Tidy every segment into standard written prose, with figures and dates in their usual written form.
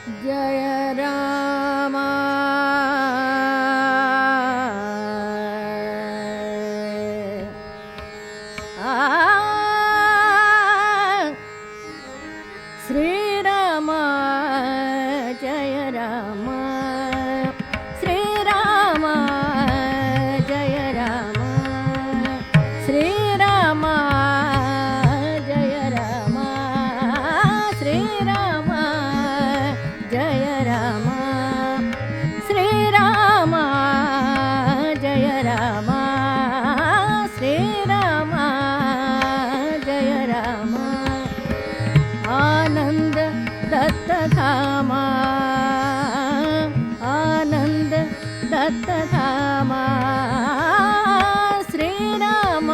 जय राम श्री राम जय राम श्री राम जय राम श्री राम जय राम श्री राम जय राम श्री राम जय राम श्री राम जय राम आनंद दत्त धामा आनंद दत्त धामा श्री राम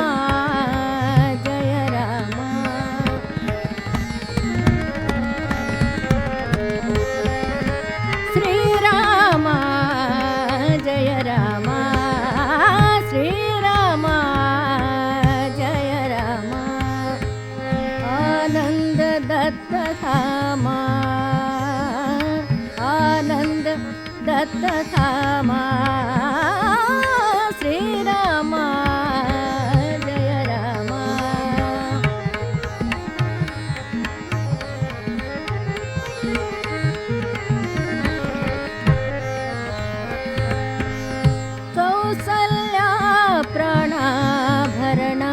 जय राम श्री राम जय राम श्री राम जय राम आनंद दत्त धामा आनंद दत्त धामा श्री राम जय राम कौसल्या प्राणाभरणा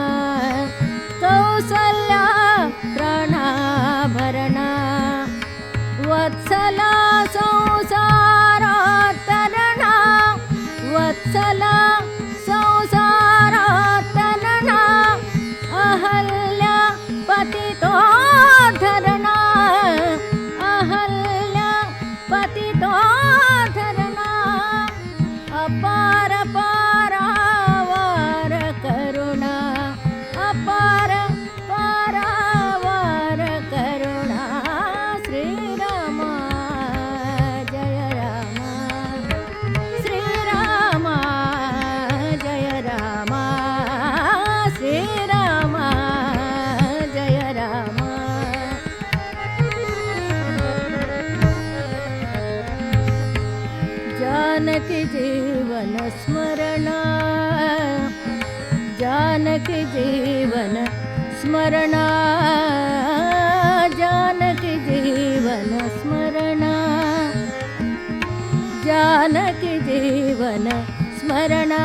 कौसल्या प्राणाभरणा वत्सला संसारातरणा वत्सला संसारातरणा अहल्या पतितोद्धरणा अहल्या पतितोद्धरणा अपार पारावार करुणा अपार पारावार करुणा श्री राम जय राम श्री राम जय राम श्री राम जय राम जानकी जीवन स्मरणा जानकी जीवन स्मरणा जानकी जीवन स्मरणा जानकी जीवन स्मरणा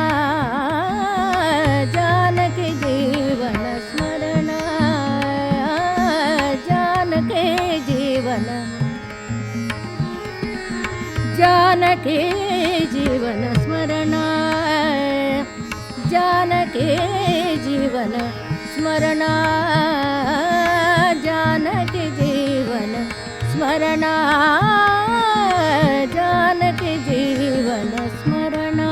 जानकी जीवन स्मरणा जानकी जीवन जानकी जीवन स्मरणा जानकी जीवन स्मरणा जानकी जीवन स्मरणा जानकी जीवन स्मरणा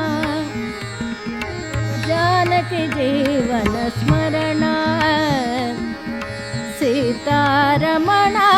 जानकी जीवन स्मरणा सीतारमणा